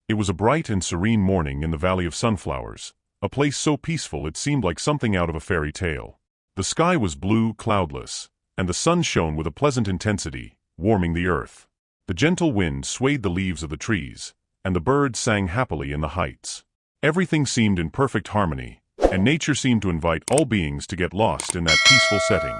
It was a bright and serene morning in the Valley of Sunflowers, a place so peaceful it seemed like something out of a fairy tale. The sky was blue, cloudless, and the sun shone with a pleasant intensity, warming the earth. The gentle wind swayed the leaves of the trees, and the birds sang happily in the heights. Everything seemed in perfect harmony, and nature seemed to invite all beings to get lost in that peaceful setting.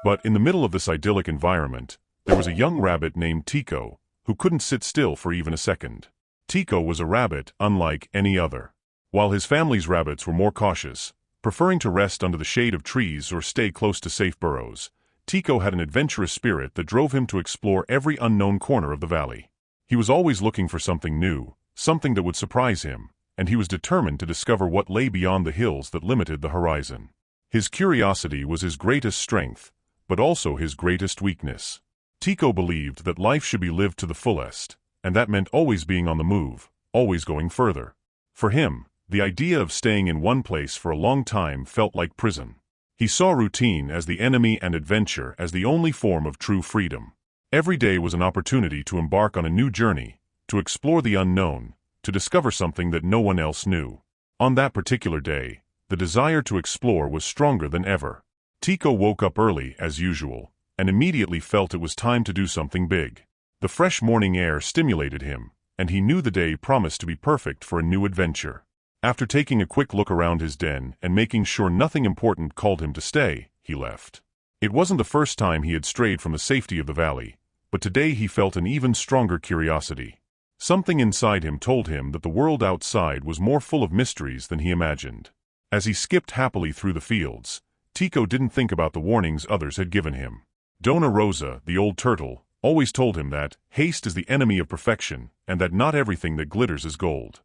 But in the middle of this idyllic environment, there was a young rabbit named Tico, who couldn't sit still for even a second. Tico was a rabbit unlike any other. While his family's rabbits were more cautious, preferring to rest under the shade of trees or stay close to safe burrows, Tico had an adventurous spirit that drove him to explore every unknown corner of the valley. He was always looking for something new, something that would surprise him, and he was determined to discover what lay beyond the hills that limited the horizon. His curiosity was his greatest strength, but also his greatest weakness. Tico believed that life should be lived to the fullest, and that meant always being on the move, always going further. For him, the idea of staying in one place for a long time felt like prison. He saw routine as the enemy and adventure as the only form of true freedom. Every day was an opportunity to embark on a new journey, to explore the unknown, to discover something that no one else knew. On that particular day, the desire to explore was stronger than ever. Tico woke up early, as usual, and immediately felt it was time to do something big. The fresh morning air stimulated him, and he knew the day promised to be perfect for a new adventure. After taking a quick look around his den and making sure nothing important called him to stay, he left. It wasn't the first time he had strayed from the safety of the valley, but today he felt an even stronger curiosity. Something inside him told him that the world outside was more full of mysteries than he imagined. As he skipped happily through the fields, Tico didn't think about the warnings others had given him. Dona Rosa, the old turtle, always told him that haste is the enemy of perfection and that not everything that glitters is gold.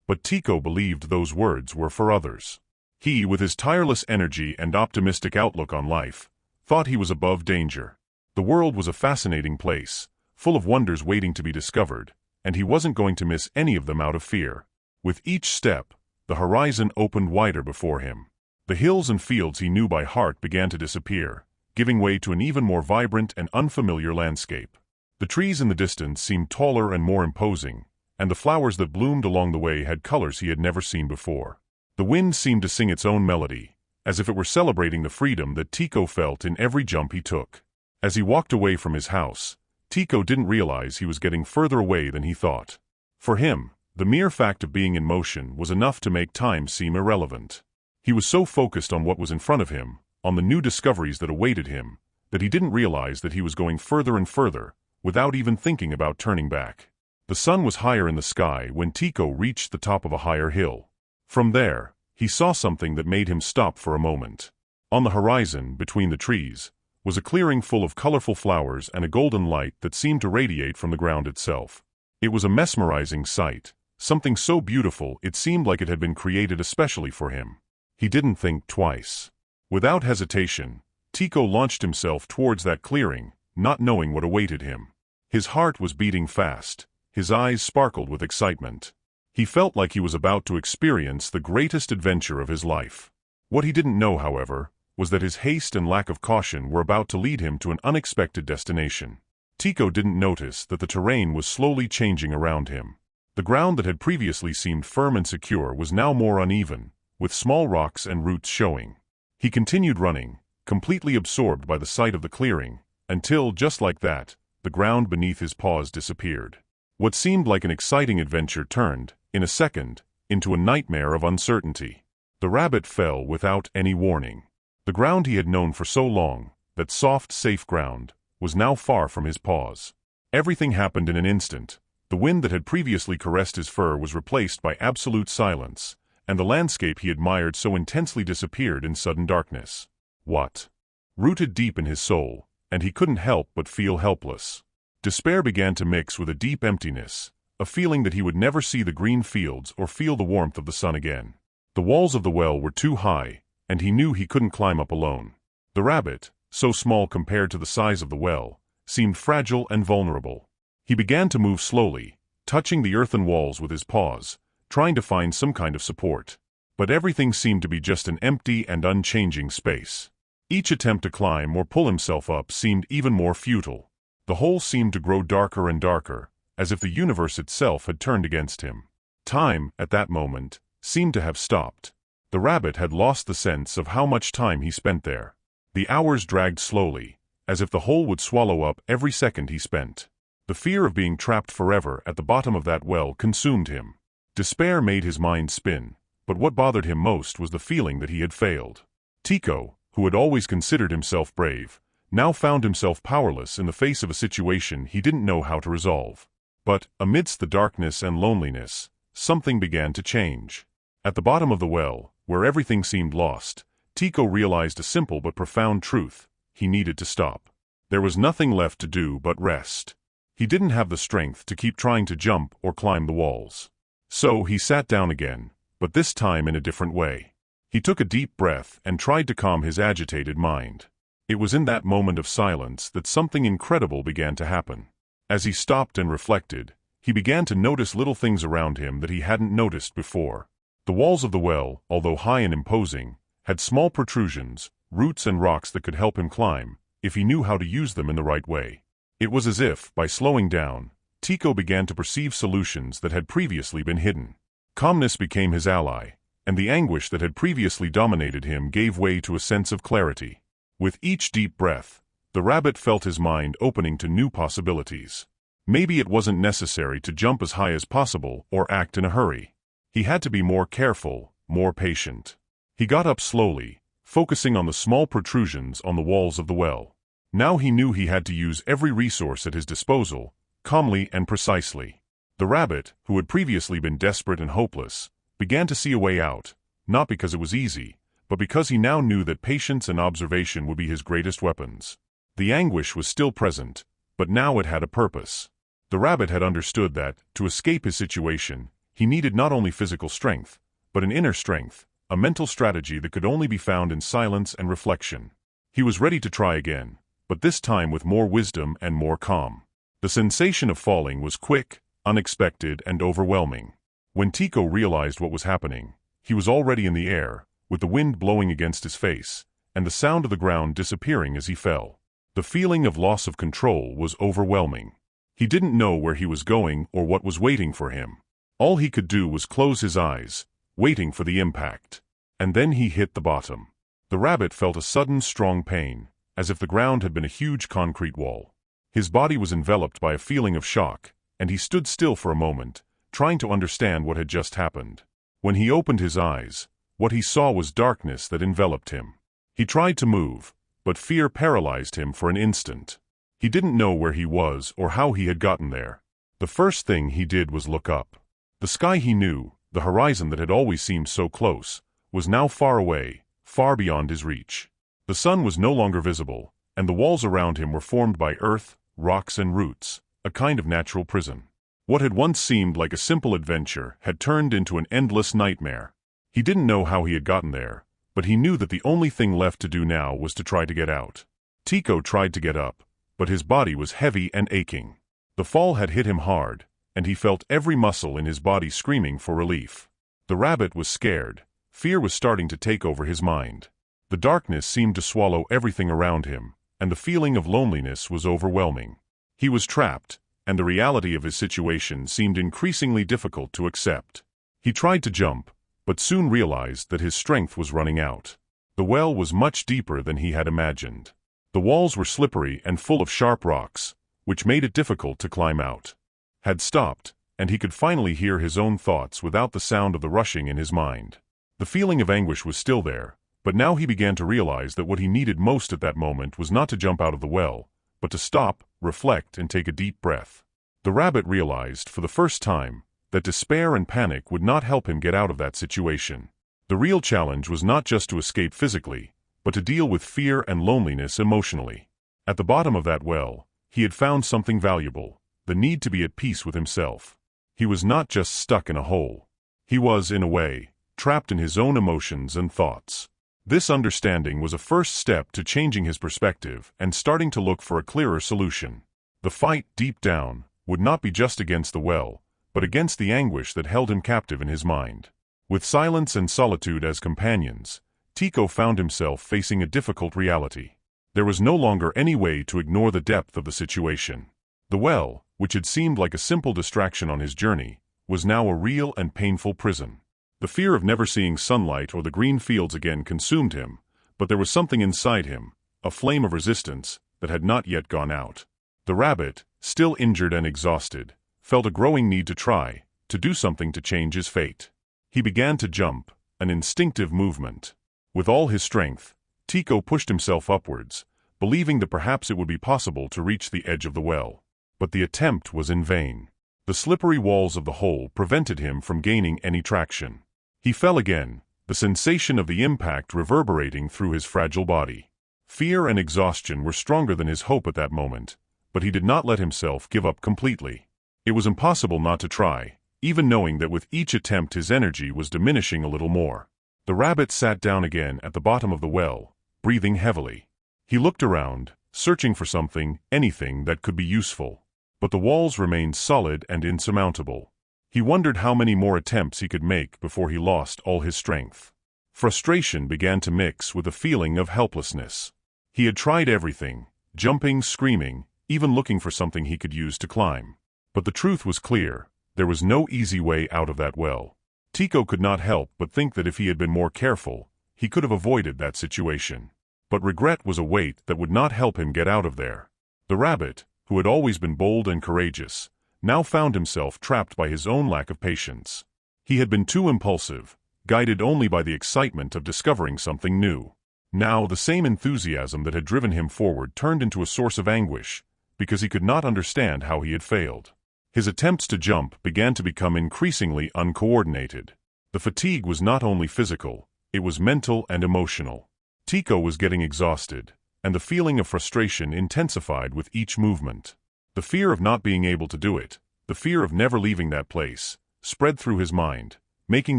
But Tico believed those words were for others. He, with his tireless energy and optimistic outlook on life, thought he was above danger. The world was a fascinating place, full of wonders waiting to be discovered, and he wasn't going to miss any of them out of fear. With each step, the horizon opened wider before him. The hills and fields he knew by heart began to disappear, giving way to an even more vibrant and unfamiliar landscape. The trees in the distance seemed taller and more imposing, and the flowers that bloomed along the way had colors he had never seen before. The wind seemed to sing its own melody, as if it were celebrating the freedom that Tico felt in every jump he took. As he walked away from his house, Tico didn't realize he was getting further away than he thought. For him, the mere fact of being in motion was enough to make time seem irrelevant. He was so focused on what was in front of him, on the new discoveries that awaited him, that he didn't realize that he was going further and further, without even thinking about turning back. The sun was higher in the sky when Tico reached the top of a higher hill. From there, he saw something that made him stop for a moment. On the horizon, between the trees, was a clearing full of colorful flowers and a golden light that seemed to radiate from the ground itself. It was a mesmerizing sight, something so beautiful it seemed like it had been created especially for him. He didn't think twice. Without hesitation, Tico launched himself towards that clearing, not knowing what awaited him. His heart was beating fast. His eyes sparkled with excitement. He felt like he was about to experience the greatest adventure of his life. What he didn't know, however, was that his haste and lack of caution were about to lead him to an unexpected destination. Tico didn't notice that the terrain was slowly changing around him. The ground that had previously seemed firm and secure was now more uneven, with small rocks and roots showing. He continued running, completely absorbed by the sight of the clearing, until, just like that, the ground beneath his paws disappeared. What seemed like an exciting adventure turned, in a second, into a nightmare of uncertainty. The rabbit fell without any warning. The ground he had known for so long, that soft, safe ground, was now far from his paws. Everything happened in an instant. The wind that had previously caressed his fur was replaced by absolute silence, and the landscape he admired so intensely disappeared in sudden darkness. What? Rooted deep in his soul, and he couldn't help but feel helpless. Despair began to mix with a deep emptiness, a feeling that he would never see the green fields or feel the warmth of the sun again. The walls of the well were too high, and he knew he couldn't climb up alone. The rabbit, so small compared to the size of the well, seemed fragile and vulnerable. He began to move slowly, touching the earthen walls with his paws, trying to find some kind of support. But everything seemed to be just an empty and unchanging space. Each attempt to climb or pull himself up seemed even more futile. The hole seemed to grow darker and darker, as if the universe itself had turned against him. Time, at that moment, seemed to have stopped. The rabbit had lost the sense of how much time he spent there. The hours dragged slowly, as if the hole would swallow up every second he spent. The fear of being trapped forever at the bottom of that well consumed him. Despair made his mind spin, but what bothered him most was the feeling that he had failed. Tico, who had always considered himself brave, now found himself powerless in the face of a situation he didn't know how to resolve. But, amidst the darkness and loneliness, something began to change. At the bottom of the well, where everything seemed lost, Tico realized a simple but profound truth: he needed to stop. There was nothing left to do but rest. He didn't have the strength to keep trying to jump or climb the walls. So he sat down again, but this time in a different way. He took a deep breath and tried to calm his agitated mind. It was in that moment of silence that something incredible began to happen. As he stopped and reflected, he began to notice little things around him that he hadn't noticed before. The walls of the well, although high and imposing, had small protrusions, roots and rocks that could help him climb, if he knew how to use them in the right way. It was as if, by slowing down, Tico began to perceive solutions that had previously been hidden. Calmness became his ally, and the anguish that had previously dominated him gave way to a sense of clarity. With each deep breath, the rabbit felt his mind opening to new possibilities. Maybe it wasn't necessary to jump as high as possible or act in a hurry. He had to be more careful, more patient. He got up slowly, focusing on the small protrusions on the walls of the well. Now he knew he had to use every resource at his disposal, calmly and precisely. The rabbit, who had previously been desperate and hopeless, began to see a way out, not because it was easy, but because he now knew that patience and observation would be his greatest weapons. The anguish was still present, but now it had a purpose. The rabbit had understood that, to escape his situation, he needed not only physical strength, but an inner strength, a mental strategy that could only be found in silence and reflection. He was ready to try again, but this time with more wisdom and more calm. The sensation of falling was quick, unexpected, and overwhelming. When Tico realized what was happening, he was already in the air, with the wind blowing against his face, and the sound of the ground disappearing as he fell. The feeling of loss of control was overwhelming. He didn't know where he was going or what was waiting for him. All he could do was close his eyes, waiting for the impact. And then he hit the bottom. The rabbit felt a sudden strong pain, as if the ground had been a huge concrete wall. His body was enveloped by a feeling of shock, and he stood still for a moment, trying to understand what had just happened. When he opened his eyes, what he saw was darkness that enveloped him. He tried to move, but fear paralyzed him for an instant. He didn't know where he was or how he had gotten there. The first thing he did was look up. The sky he knew, the horizon that had always seemed so close, was now far away, far beyond his reach. The sun was no longer visible, and the walls around him were formed by earth, rocks and roots, a kind of natural prison. What had once seemed like a simple adventure had turned into an endless nightmare. He didn't know how he had gotten there, but he knew that the only thing left to do now was to try to get out. Tico tried to get up, but his body was heavy and aching. The fall had hit him hard, and he felt every muscle in his body screaming for relief. The rabbit was scared. Fear was starting to take over his mind. The darkness seemed to swallow everything around him, and the feeling of loneliness was overwhelming. He was trapped, and the reality of his situation seemed increasingly difficult to accept. He tried to jump, but soon realized that his strength was running out. The well was much deeper than he had imagined. The walls were slippery and full of sharp rocks, which made it difficult to climb out. Had stopped, and he could finally hear his own thoughts without the sound of the rushing in his mind. The feeling of anguish was still there, but now he began to realize that what he needed most at that moment was not to jump out of the well, but to stop, reflect, and take a deep breath. The rabbit realized, for the first time, that despair and panic would not help him get out of that situation. The real challenge was not just to escape physically, but to deal with fear and loneliness emotionally. At the bottom of that well, he had found something valuable: the need to be at peace with himself. He was not just stuck in a hole. He was, in a way, trapped in his own emotions and thoughts. This understanding was a first step to changing his perspective and starting to look for a clearer solution. The fight, deep down, would not be just against the well, but against the anguish that held him captive in his mind. With silence and solitude as companions, Tico found himself facing a difficult reality. There was no longer any way to ignore the depth of the situation. The well, which had seemed like a simple distraction on his journey, was now a real and painful prison. The fear of never seeing sunlight or the green fields again consumed him, but there was something inside him, a flame of resistance, that had not yet gone out. The rabbit, still injured and exhausted, felt a growing need to try, to do something to change his fate. He began to jump, an instinctive movement. With all his strength, Tico pushed himself upwards, believing that perhaps it would be possible to reach the edge of the well. But the attempt was in vain. The slippery walls of the hole prevented him from gaining any traction. He fell again, the sensation of the impact reverberating through his fragile body. Fear and exhaustion were stronger than his hope at that moment, but he did not let himself give up completely. It was impossible not to try, even knowing that with each attempt his energy was diminishing a little more. The rabbit sat down again at the bottom of the well, breathing heavily. He looked around, searching for something, anything that could be useful. But the walls remained solid and insurmountable. He wondered how many more attempts he could make before he lost all his strength. Frustration began to mix with a feeling of helplessness. He had tried everything, jumping, screaming, even looking for something he could use to climb. But the truth was clear, there was no easy way out of that well. Tico could not help but think that if he had been more careful, he could have avoided that situation. But regret was a weight that would not help him get out of there. The rabbit, who had always been bold and courageous, now found himself trapped by his own lack of patience. He had been too impulsive, guided only by the excitement of discovering something new. Now the same enthusiasm that had driven him forward turned into a source of anguish, because he could not understand how he had failed. His attempts to jump began to become increasingly uncoordinated. The fatigue was not only physical, it was mental and emotional. Tico was getting exhausted, and the feeling of frustration intensified with each movement. The fear of not being able to do it, the fear of never leaving that place, spread through his mind, making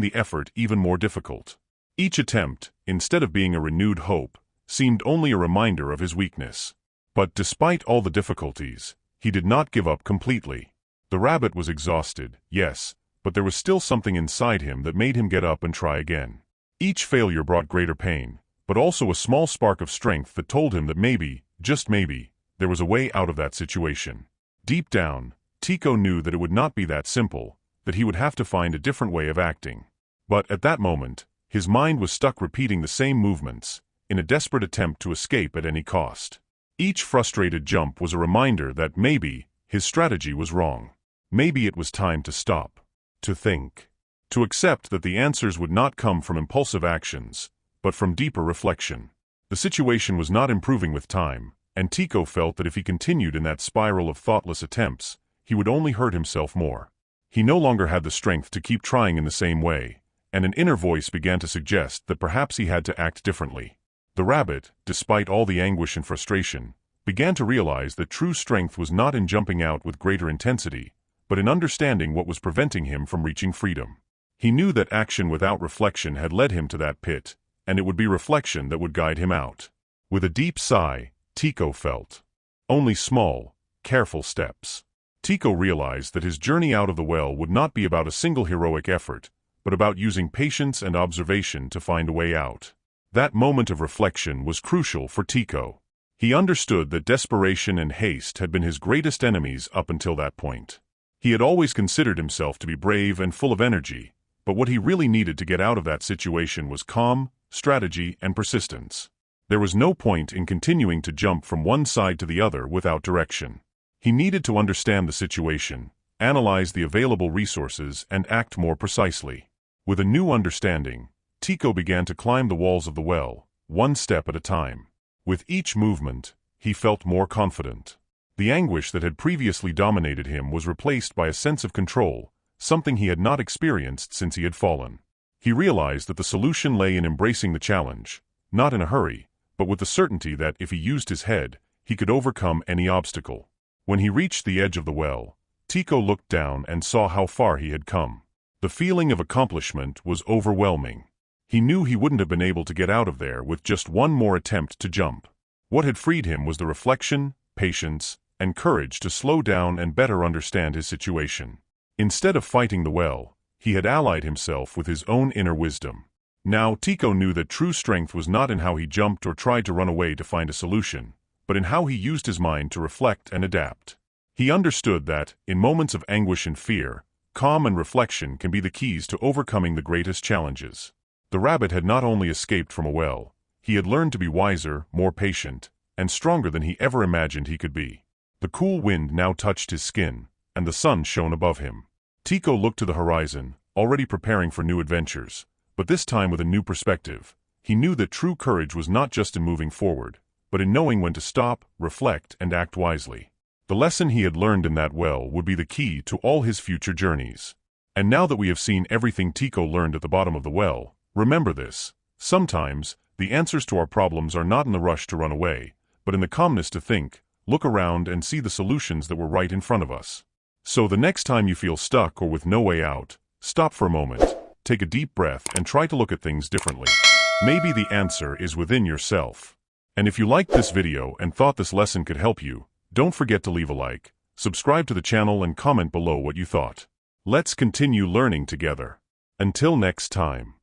the effort even more difficult. Each attempt, instead of being a renewed hope, seemed only a reminder of his weakness. But despite all the difficulties, he did not give up completely. The rabbit was exhausted, yes, but there was still something inside him that made him get up and try again. Each failure brought greater pain, but also a small spark of strength that told him that maybe, just maybe, there was a way out of that situation. Deep down, Tico knew that it would not be that simple, that he would have to find a different way of acting. But at that moment, his mind was stuck repeating the same movements, in a desperate attempt to escape at any cost. Each frustrated jump was a reminder that maybe his strategy was wrong. Maybe it was time to stop, to think, to accept that the answers would not come from impulsive actions, but from deeper reflection. The situation was not improving with time, and Tico felt that if he continued in that spiral of thoughtless attempts, he would only hurt himself more. He no longer had the strength to keep trying in the same way, and an inner voice began to suggest that perhaps he had to act differently. The rabbit, despite all the anguish and frustration, began to realize that true strength was not in jumping out with greater intensity, but in understanding what was preventing him from reaching freedom. He knew that action without reflection had led him to that pit, and it would be reflection that would guide him out. With a deep sigh, Tico felt only small, careful steps. Tico realized that his journey out of the well would not be about a single heroic effort, but about using patience and observation to find a way out. That moment of reflection was crucial for Tico. He understood that desperation and haste had been his greatest enemies up until that point. He had always considered himself to be brave and full of energy, but what he really needed to get out of that situation was calm, strategy, and persistence. There was no point in continuing to jump from one side to the other without direction. He needed to understand the situation, analyze the available resources, and act more precisely. With a new understanding, Tico began to climb the walls of the well, one step at a time. With each movement, he felt more confident. The anguish that had previously dominated him was replaced by a sense of control, something he had not experienced since he had fallen. He realized that the solution lay in embracing the challenge, not in a hurry, but with the certainty that if he used his head, he could overcome any obstacle. When he reached the edge of the well, Tico looked down and saw how far he had come. The feeling of accomplishment was overwhelming. He knew he wouldn't have been able to get out of there with just one more attempt to jump. What had freed him was the reflection, patience, and courage to slow down and better understand his situation. Instead of fighting the well, he had allied himself with his own inner wisdom. Now Tico knew that true strength was not in how he jumped or tried to run away to find a solution, but in how he used his mind to reflect and adapt. He understood that, in moments of anguish and fear, calm and reflection can be the keys to overcoming the greatest challenges. The rabbit had not only escaped from a well, he had learned to be wiser, more patient, and stronger than he ever imagined he could be. The cool wind now touched his skin, and the sun shone above him. Tico looked to the horizon, already preparing for new adventures, but this time with a new perspective. He knew that true courage was not just in moving forward, but in knowing when to stop, reflect, and act wisely. The lesson he had learned in that well would be the key to all his future journeys. And now that we have seen everything Tico learned at the bottom of the well, remember this: sometimes, the answers to our problems are not in the rush to run away, but in the calmness to think, look around, and see the solutions that were right in front of us. So the next time you feel stuck or with no way out, stop for a moment, take a deep breath, and try to look at things differently. Maybe the answer is within yourself. And if you liked this video and thought this lesson could help you, don't forget to leave a like, subscribe to the channel, and comment below what you thought. Let's continue learning together. Until next time.